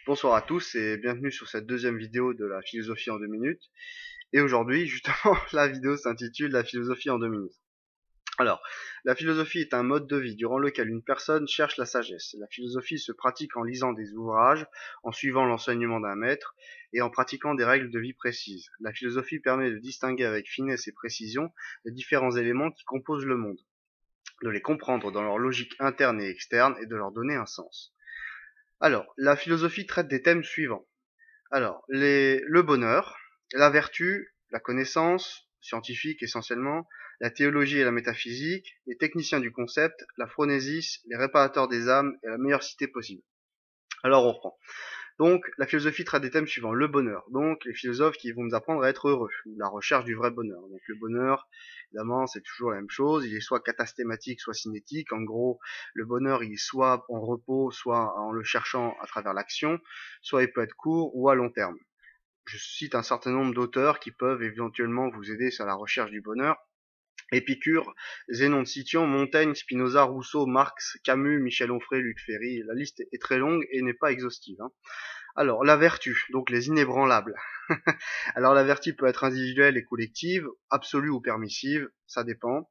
Bonsoir à tous et bienvenue sur cette deuxième vidéo de la philosophie en 2 minutes. Et aujourd'hui, justement, la vidéo s'intitule La philosophie en 2 minutes. Alors, la philosophie est un mode de vie durant lequel une personne cherche la sagesse. La philosophie se pratique en lisant des ouvrages, en suivant l'enseignement d'un maître et en pratiquant des règles de vie précises. La philosophie permet de distinguer avec finesse et précision les différents éléments qui composent le monde, de les comprendre dans leur logique interne et externe et de leur donner un sens. Alors, la philosophie traite des thèmes suivants. Alors, le bonheur, la vertu, la connaissance, scientifique essentiellement, la théologie et la métaphysique, les techniciens du concept, la phronésis, les réparateurs des âmes et la meilleure cité possible. Alors on reprend. Donc, la philosophie traite des thèmes suivants. Le bonheur. Donc, les philosophes qui vont nous apprendre à être heureux. La recherche du vrai bonheur. Donc, le bonheur, évidemment, c'est toujours la même chose. Il est soit catastématique, soit cinétique. En gros, le bonheur, il est soit en repos, soit en le cherchant à travers l'action. Soit il peut être court ou à long terme. Je cite un certain nombre d'auteurs qui peuvent éventuellement vous aider sur la recherche du bonheur. Épicure, Zénon de Cithion, Montaigne, Spinoza, Rousseau, Marx, Camus, Michel Onfray, Luc Ferry. La liste est très longue et n'est pas exhaustive. Alors, la vertu, donc les inébranlables. Alors, la vertu peut être individuelle et collective, absolue ou permissive, ça dépend.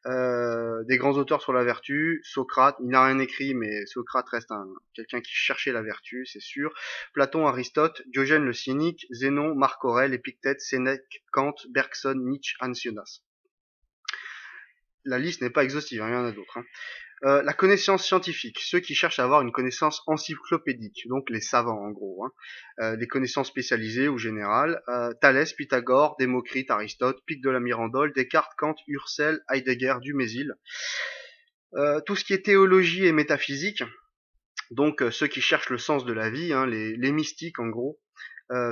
Des grands auteurs sur la vertu, Socrate, il n'a rien écrit, mais Socrate reste quelqu'un qui cherchait la vertu, c'est sûr. Platon, Aristote, Diogène le cynique, Zénon, Marc Aurèle, Épictète, Sénèque, Kant, Bergson, Nietzsche, Hans Jonas. La liste n'est pas exhaustive, il y en a d'autres. La connaissance scientifique, ceux qui cherchent à avoir une connaissance encyclopédique, donc les savants en gros, des connaissances spécialisées ou générales, Thalès, Pythagore, Démocrite, Aristote, Pic de la Mirandole, Descartes, Kant, Husserl, Heidegger, Dumézil. Tout ce qui est théologie et métaphysique, donc ceux qui cherchent le sens de la vie, les mystiques en gros,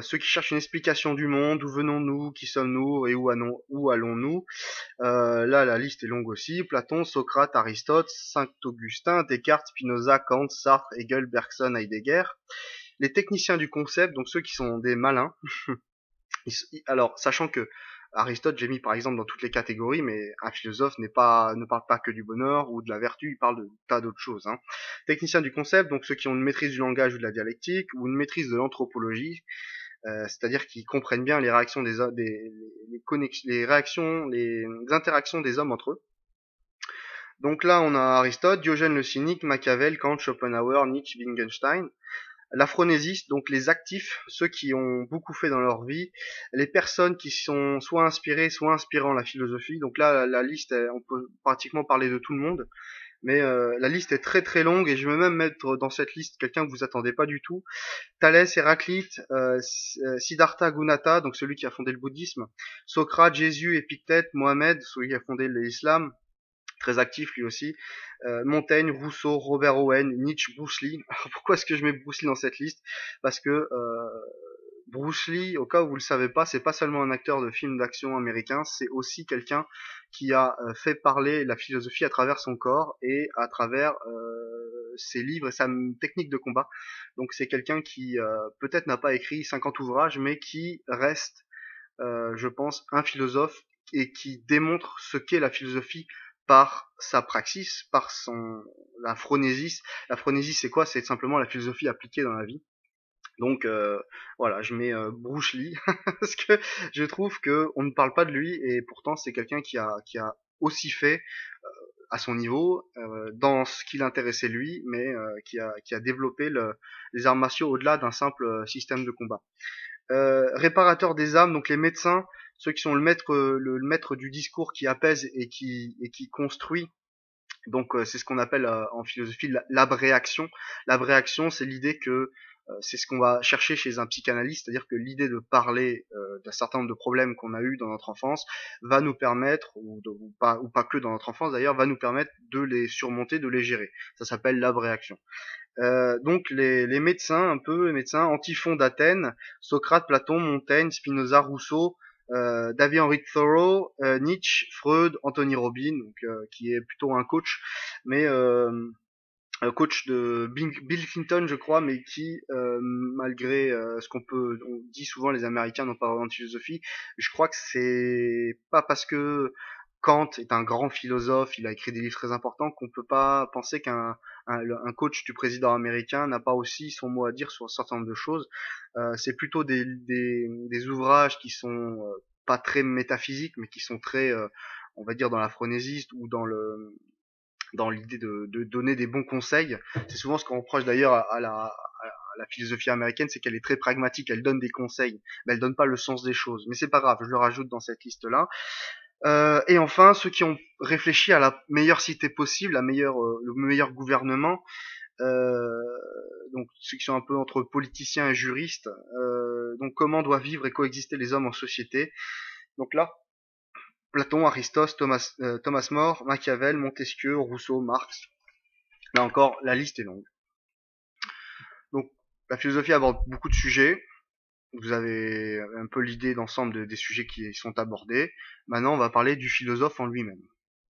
ceux qui cherchent une explication du monde, où venons-nous, qui sommes-nous et où allons-nous. Là, la liste est longue aussi. Platon, Socrate, Aristote, Saint-Augustin, Descartes, Spinoza, Kant, Sartre, Hegel, Bergson, Heidegger. Les techniciens du concept, donc ceux qui sont des malins. Alors, sachant que Aristote, j'ai mis par exemple dans toutes les catégories, mais un philosophe ne parle pas que du bonheur ou de la vertu, il parle de tas d'autres choses. Techniciens du concept, donc ceux qui ont une maîtrise du langage ou de la dialectique, ou une maîtrise de l'anthropologie, c'est-à-dire qu'ils comprennent bien les réactions les interactions des hommes entre eux. Donc là, on a Aristote, Diogène le cynique, Machiavel, Kant, Schopenhauer, Nietzsche, Wittgenstein. La phronésis, donc les actifs, ceux qui ont beaucoup fait dans leur vie, les personnes qui sont soit inspirées, soit inspirant la philosophie. Donc là, la liste, on peut pratiquement parler de tout le monde. Mais la liste est très très longue et je vais même mettre dans cette liste quelqu'un que vous attendez pas du tout. Thalès, Héraclite, Siddhartha Gautama, donc celui qui a fondé le bouddhisme, Socrate, Jésus, Épictète, Mohamed, celui qui a fondé l'islam, très actif lui aussi, Montaigne, Rousseau, Robert Owen, Nietzsche, Bruce Lee. Alors pourquoi est-ce que je mets Bruce Lee dans cette liste? Parce que Bruce Lee, au cas où vous le savez pas, c'est pas seulement un acteur de films d'action américain, c'est aussi quelqu'un qui a fait parler la philosophie à travers son corps et à travers ses livres et sa technique de combat. Donc c'est quelqu'un qui peut-être n'a pas écrit 50 ouvrages, mais qui reste, je pense, un philosophe et qui démontre ce qu'est la philosophie par sa praxis, par la phronésis. La phronésis, c'est quoi? C'est simplement la philosophie appliquée dans la vie. Donc voilà, je mets Bruce Lee parce que je trouve que on ne parle pas de lui et pourtant c'est quelqu'un qui a aussi fait à son niveau dans ce qui l'intéressait lui, mais qui a développé les arts martiaux au-delà d'un simple système de combat. Réparateur des âmes, donc les médecins, ceux qui sont le maître du discours qui apaise et qui construit. Donc c'est ce qu'on appelle en philosophie l'abréaction. L'abréaction, c'est l'idée que c'est ce qu'on va chercher chez un psychanalyste, c'est-à-dire que l'idée de parler d'un certain nombre de problèmes qu'on a eu dans notre enfance va nous permettre, ou pas que dans notre enfance d'ailleurs, va nous permettre de les surmonter, de les gérer. Ça s'appelle l'abréaction. Donc les médecins, un peu les médecins, Antiphon d'Athènes, Socrate, Platon, Montaigne, Spinoza, Rousseau, David Henry Thoreau, Nietzsche, Freud, Anthony Robbins, donc, qui est plutôt un coach, mais coach de Bill Clinton, je crois, mais qui, malgré on dit souvent les Américains n'ont pas vraiment de philosophie, je crois que c'est pas parce que Kant est un grand philosophe, il a écrit des livres très importants, qu'on ne peut pas penser qu'un coach du président américain n'a pas aussi son mot à dire sur un certain nombre de choses. C'est plutôt des ouvrages qui sont pas très métaphysiques, mais qui sont très, on va dire, dans la phronésiste ou dans l'idée de donner des bons conseils. C'est souvent ce qu'on reproche d'ailleurs à la philosophie américaine, c'est qu'elle est très pragmatique, elle donne des conseils, mais elle donne pas le sens des choses. Mais c'est pas grave, je le rajoute dans cette liste-là. Et enfin, ceux qui ont réfléchi à la meilleure cité possible, le meilleur gouvernement, donc ceux qui sont un peu entre politiciens et juristes, donc comment doivent vivre et coexister les hommes en société. Donc là, Platon, Aristote, Thomas More, Machiavel, Montesquieu, Rousseau, Marx. Là encore, la liste est longue. Donc la philosophie aborde beaucoup de sujets. Vous avez un peu l'idée d'ensemble des sujets qui sont abordés. Maintenant, on va parler du philosophe en lui-même.